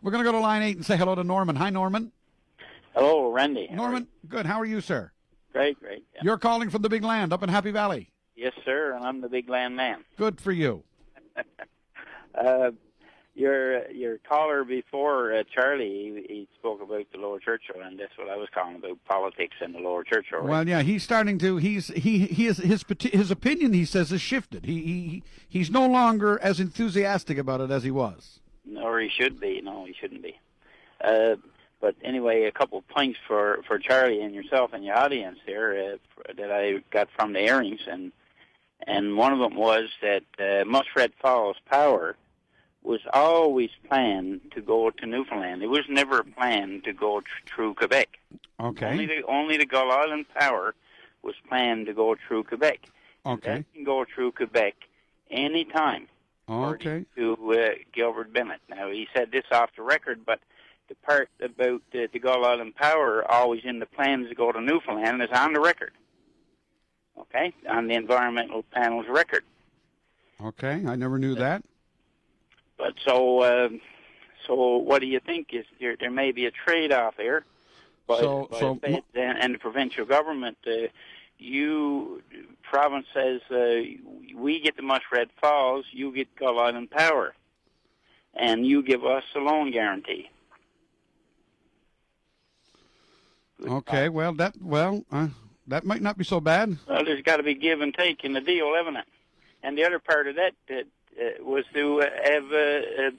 We're going to go to line 8 and say hello to Norman. Hi, Norman. Hello, Randy. Norman, good. How are you, sir? Great. Yeah. You're calling from the big land up in Happy Valley. Yes, sir, and I'm the big land man. Good for you. Your caller before, Charlie, he spoke about the Lower Churchill, and that's what I was calling about, politics in the Lower Churchill. Right? Well, yeah, he's starting to. His opinion, he says, has shifted. He's no longer as enthusiastic about it as he was. Or he should be. No, he shouldn't be. But anyway, a couple of points for Charlie and yourself and your audience there that I got from the airings, and one of them was that Muskrat Falls Power was always planned to go to Newfoundland. It was never planned to go through Quebec. Okay. Only the Gull Island Power was planned to go through Quebec. Okay. That can go through Quebec any time. Okay. To Gilbert Bennett. Now, he said this off the record, but the part about the Gull Island Power always in the plans to go to Newfoundland is on the record. Okay? On the environmental panel's record. Okay. I never knew that. But so what do you think? Is there may be a trade-off there by the feds and the provincial government? Province says we get the Muskrat Falls, you get Gull Island Power, and you give us a loan guarantee. Okay, well that might not be so bad. Well, there's got to be give and take in the deal, haven't it? And the other part of that was to have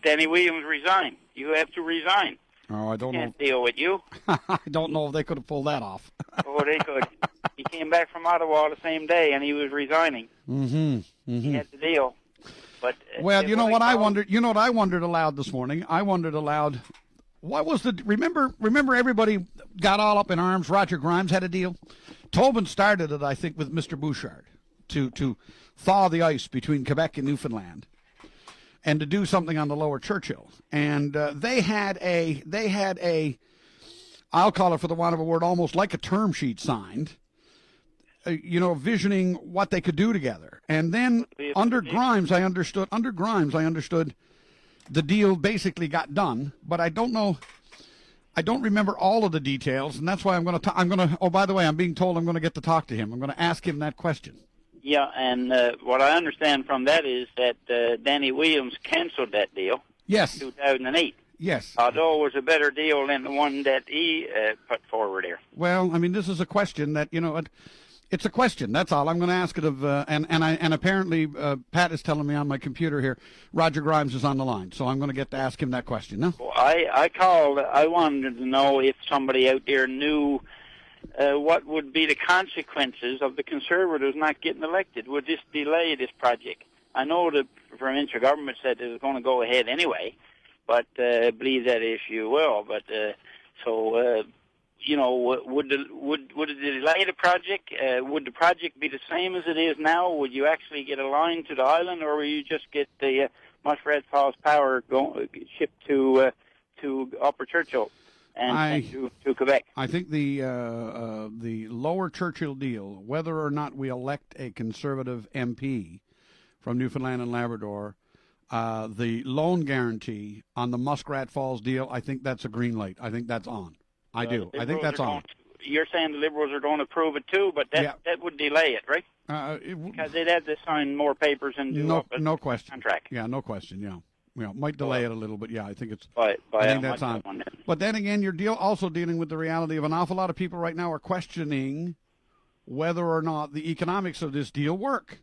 Danny Williams resign. You have to resign. Oh, I don't know. Can't deal with you. I don't know if they could have pulled that off. Oh, they could. He came back from Ottawa the same day, and he was resigning. Mm-hmm. He had the deal. But well, you know what I wondered. You know what I wondered aloud this morning. I wondered aloud. What was the remember? Everybody got all up in arms. Roger Grimes had a deal. Tobin started it, I think, with Mr. Bouchard to thaw the ice between Quebec and Newfoundland, and to do something on the Lower Churchill. And they had a, I'll call it for the want of a word, almost like a term sheet signed. Visioning what they could do together. And then under Grimes, I understood. The deal basically got done, but I don't know. I don't remember all of the details, and that's why I'm going to. Oh, by the way, I'm being told I'm going to get to talk to him. I'm going to ask him that question. Yeah, and what I understand from that is that Danny Williams canceled that deal. Yes. In 2008. Yes. Although it was a better deal than the one that he put forward there. Well, I mean, this is a question that It's a question. That's all. I'm going to ask it of, and apparently Pat is telling me on my computer here, Roger Grimes is on the line, so I'm going to get to ask him that question. No? Well, I called. I wanted to know if somebody out there knew what would be the consequences of the Conservatives not getting elected. Would this delay this project? I know the provincial government said it was going to go ahead anyway, but I believe that issue will. But would it delay the project? Would the project be the same as it is now? Would you actually get a line to the island, or will you just get the Muskrat Falls Power shipped to Upper Churchill and to Quebec? I think the Lower Churchill deal, whether or not we elect a Conservative MP from Newfoundland and Labrador, the loan guarantee on the Muskrat Falls deal, I think that's a green light. I think that's on. I do. I think that's on. You're saying the Liberals are going to approve it too, but that would delay it, right? Because they'd have to sign more papers and do no question. Contract. Yeah, no question. Yeah, might delay it a little, but yeah, I think it's. I think that's on. But then again, you're also dealing with the reality of an awful lot of people right now are questioning whether or not the economics of this deal work,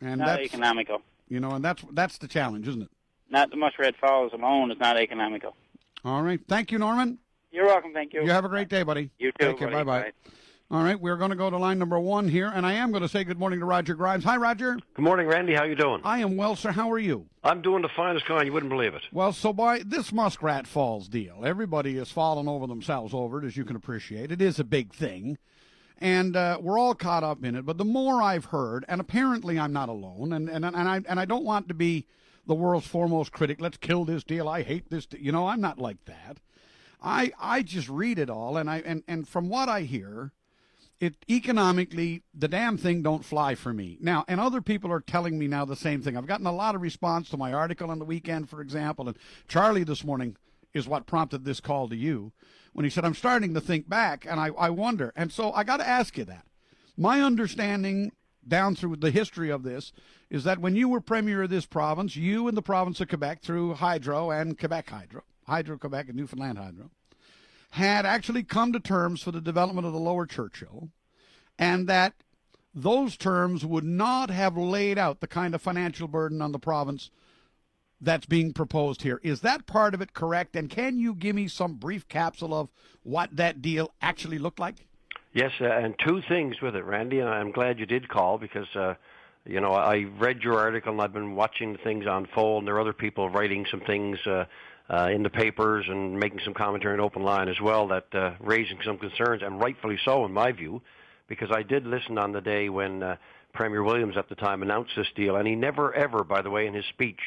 and not economical. And that's the challenge, isn't it? Not the Muskrat Falls alone is not economical. All right, thank you, Norman. You're welcome. Thank you. You have a great day, buddy. You too. Take care. Bye-bye. All right, we're going to go to line number 1 here, and I am going to say good morning to Roger Grimes. Hi, Roger. Good morning, Randy. How you doing? I am well, sir. How are you? I'm doing the finest kind. You wouldn't believe it. Well, so by this Muskrat Falls deal, everybody is falling over themselves over it, as you can appreciate. It is a big thing, and we're all caught up in it. But the more I've heard, and apparently I'm not alone, and I don't want to be the world's foremost critic. Let's kill this deal. I hate this. I'm not like that. I just read it all, and from what I hear, it economically, the damn thing don't fly for me. Now, and other people are telling me now the same thing. I've gotten a lot of response to my article on the weekend, for example, and Charlie this morning is what prompted this call to you, when he said, I'm starting to think back, and I wonder. And so I got to ask you that. My understanding down through the history of this is that when you were premier of this province, you and the province of Quebec, through Hydro and Quebec Hydro, Hydro-Quebec and Newfoundland Hydro, had actually come to terms for the development of the Lower Churchill, and that those terms would not have laid out the kind of financial burden on the province that's being proposed here. Is that part of it correct? And can you give me some brief capsule of what that deal actually looked like? Yes, and two things with it, Randy, and I'm glad you did call because, I read your article and I've been watching things unfold, and there are other people writing some things in the papers and making some commentary on Open Line as well that raising some concerns, and rightfully so in my view, because I did listen on the day when Premier Williams at the time announced this deal, and he never ever, by the way, in his speech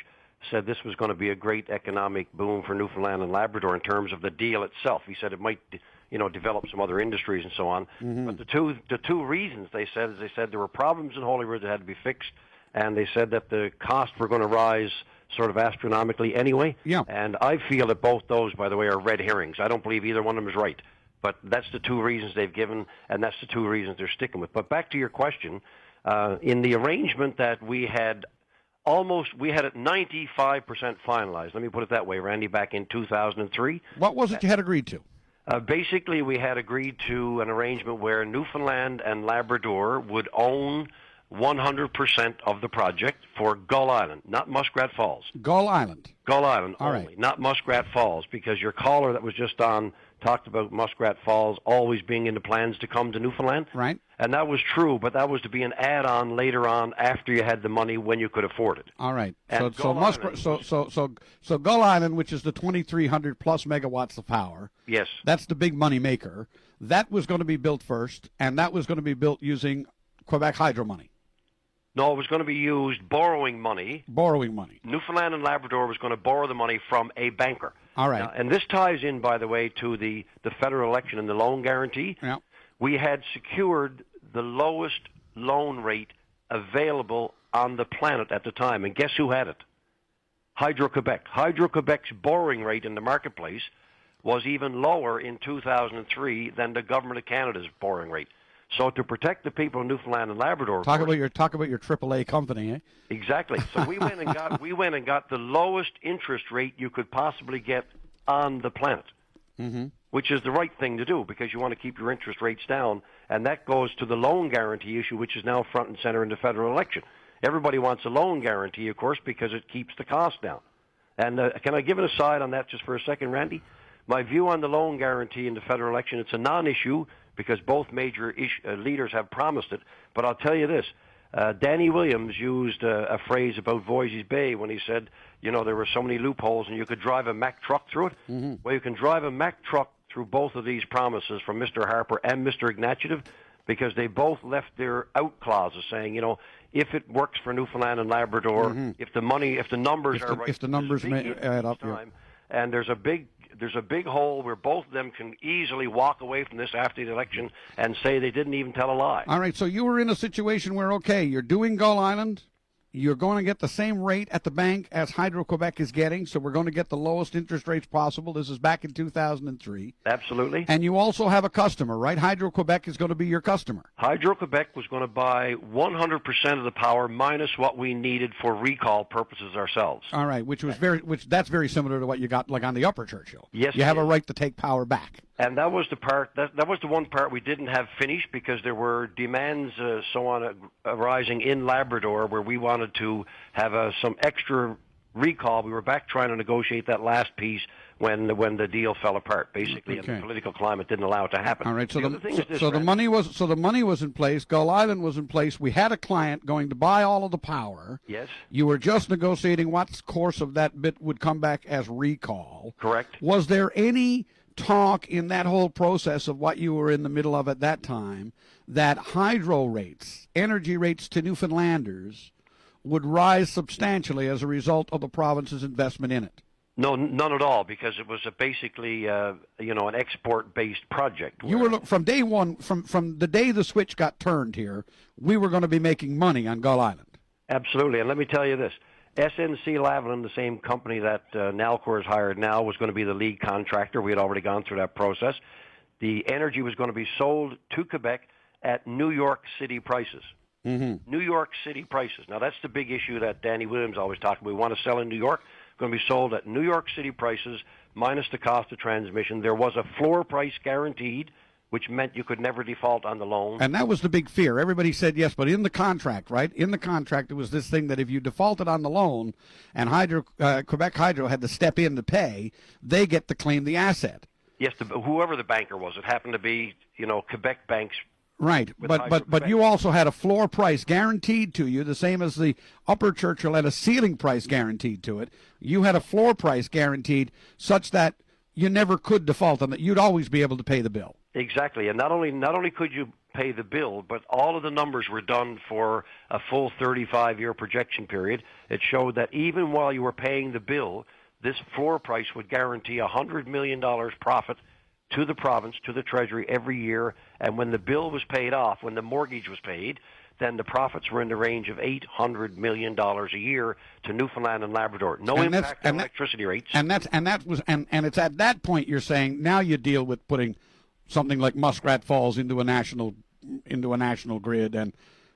said this was going to be a great economic boom for Newfoundland and Labrador in terms of the deal itself. He said it might, develop some other industries and so on. Mm-hmm. But the two reasons they said is there were problems in Holyrood that had to be fixed, and they said that the costs were going to rise sort of astronomically anyway. Yeah. And I feel that both those, by the way, are red herrings. I don't believe either one of them is right. But that's the two reasons they've given, and that's the two reasons they're sticking with. But back to your question, in the arrangement that we had it 95% finalized. Let me put it that way, Randy, back in 2003. What was it you had agreed to? Basically, we had agreed to an arrangement where Newfoundland and Labrador would own 100% of the project for Gull Island, not Muskrat Falls. Gull Island. Gull Island All only, right. Not Muskrat Falls, because your caller that was just on talked about Muskrat Falls always being in the plans to come to Newfoundland. Right. And that was true, but that was to be an add-on later on after you had the money when you could afford it. All right. And So Gull Island, which is the 2,300 plus megawatts of power. Yes. That's the big money maker. That was going to be built first, and that was going to be built using Quebec Hydro money. No, it was going to be used borrowing money. Borrowing money. Newfoundland and Labrador was going to borrow the money from a banker. All right. Now, and this ties in, by the way, to the federal election and the loan guarantee. Yeah. We had secured the lowest loan rate available on the planet at the time. And guess who had it? Hydro-Quebec. Hydro-Quebec's borrowing rate in the marketplace was even lower in 2003 than the Government of Canada's borrowing rate. So to protect the people of Newfoundland and Labrador, talk about your AAA company, eh? Exactly. So we went and got the lowest interest rate you could possibly get on the planet, mm-hmm. which is the right thing to do because you want to keep your interest rates down, and that goes to the loan guarantee issue, which is now front and center in the federal election. Everybody wants a loan guarantee, of course, because it keeps the cost down. And can I give an aside on that just for a second, Randy? My view on the loan guarantee in the federal election, it's a non-issue because both major leaders have promised it. But I'll tell you this. Danny Williams used a phrase about Voisey's Bay when he said, there were so many loopholes and you could drive a Mack truck through it. Mm-hmm. Well, you can drive a Mack truck through both of these promises from Mr. Harper and Mr. Ignatieff because they both left their out clauses saying, if it works for Newfoundland and Labrador, mm-hmm. if the numbers are right, if the numbers may add up, yeah. And there's a big hole where both of them can easily walk away from this after the election and say they didn't even tell a lie. All right, so you were in a situation where, okay, you're doing Gull Island, you're going to get the same rate at the bank as Hydro-Quebec is getting, so we're going to get the lowest interest rates possible. This is back in 2003. Absolutely. And you also have a customer, right? Hydro-Quebec is going to be your customer. Hydro-Quebec was going to buy 100% of the power minus what we needed for recall purposes ourselves. All right, that's very similar to what you got like on the Upper Churchill. Yes, you have a right to take power back. And that was the part. That was the one part we didn't have finished because there were demands arising in Labrador where we wanted to have some extra recall. We were back trying to negotiate that last piece when the deal fell apart, basically, okay. And the political climate didn't allow it to happen. All right. So the money was in place. Gull Island was in place. We had a client going to buy all of the power. Yes. You were just negotiating what course of that bit would come back as recall. Correct. Was there any talk in that whole process of what you were in the middle of at that time that hydro rates, energy rates to Newfoundlanders would rise substantially as a result of the province's investment in it? No, none at all, because it was basically an export-based project. You were from day one, from the day the switch got turned here, we were going to be making money on Gull Island. Absolutely, and let me tell you this. SNC-Lavalin, the same company that Nalcor has hired now, was going to be the lead contractor. We had already gone through that process. The energy was going to be sold to Quebec at New York City prices. Mm-hmm. New York City prices. Now, that's the big issue that Danny Williams always talked about. We want to sell in New York. Going to be sold at New York City prices minus the cost of transmission. There was a floor price guaranteed, which meant you could never default on the loan. And that was the big fear. Everybody said yes, but in the contract, right? In the contract, it was this thing that if you defaulted on the loan and Quebec Hydro had to step in to pay, they get to claim the asset. Yes, whoever the banker was. It happened to be, Quebec banks. Right, but you also had a floor price guaranteed to you, the same as the Upper Churchill had a ceiling price guaranteed to it. You had a floor price guaranteed such that you never could default on it. You'd always be able to pay the bill. Exactly, and not only could you pay the bill, but all of the numbers were done for a full 35-year projection period. It showed that even while you were paying the bill, this floor price would guarantee $100 million profit to the province, to the Treasury every year, and when the bill was paid off, when the mortgage was paid, then the profits were in the range of $800 million a year to Newfoundland and Labrador. No impact on electricity rates. And it's at that point you're saying now you deal with putting something like Muskrat Falls into a national grid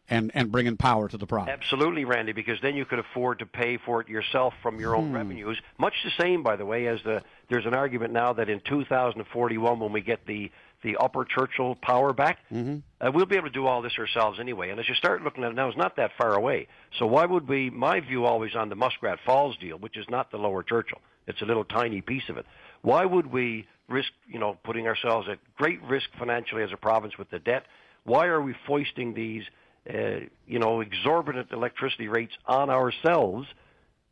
and bringing power to the province. Absolutely, Randy, because then you could afford to pay for it yourself from your own revenues. Much the same, by the way, as there's an argument now that in 2041, when we get the Upper Churchill power back, we'll be able to do all this ourselves anyway. And as you start looking at it now, it's not that far away. So why would we, my view always on the Muskrat Falls deal, which is not the Lower Churchill, it's a little tiny piece of it, why would we risk, putting ourselves at great risk financially as a province with the debt? Why are we foisting these exorbitant electricity rates on ourselves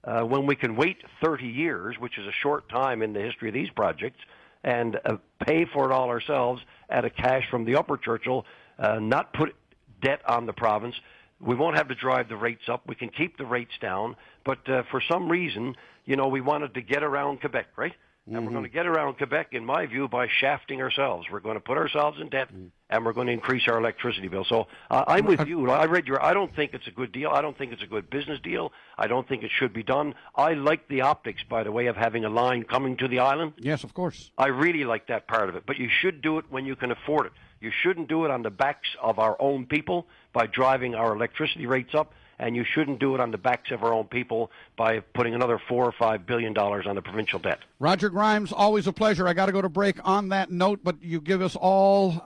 when we can wait 30 years, which is a short time in the history of these projects, and pay for it all ourselves at a cash from the Upper Churchill, not put debt on the province? We won't have to drive the rates up. We can keep the rates down. But for some reason, we wanted to get around Quebec, right? And we're going to get around Quebec, in my view, by shafting ourselves. We're going to put ourselves in debt, and we're going to increase our electricity bill. So I'm with you. I don't think it's a good deal. I don't think it's a good business deal. I don't think it should be done. I like the optics, by the way, of having a line coming to the island. Yes, of course. I really like that part of it. But you should do it when you can afford it. You shouldn't do it on the backs of our own people by driving our electricity rates up. And you shouldn't do it on the backs of our own people by putting another $4 or $5 billion on the provincial debt. Roger Grimes, always a pleasure. I got to go to break on that note, but you give us all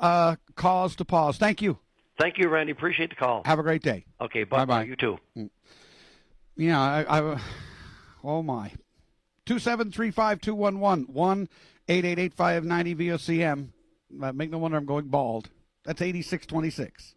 cause to pause. Thank you. Thank you, Randy. Appreciate the call. Have a great day. Okay, bye-bye. You too. Yeah, oh my. 2735211 1-888-590 VOCM. Make no wonder I'm going bald. That's 8626.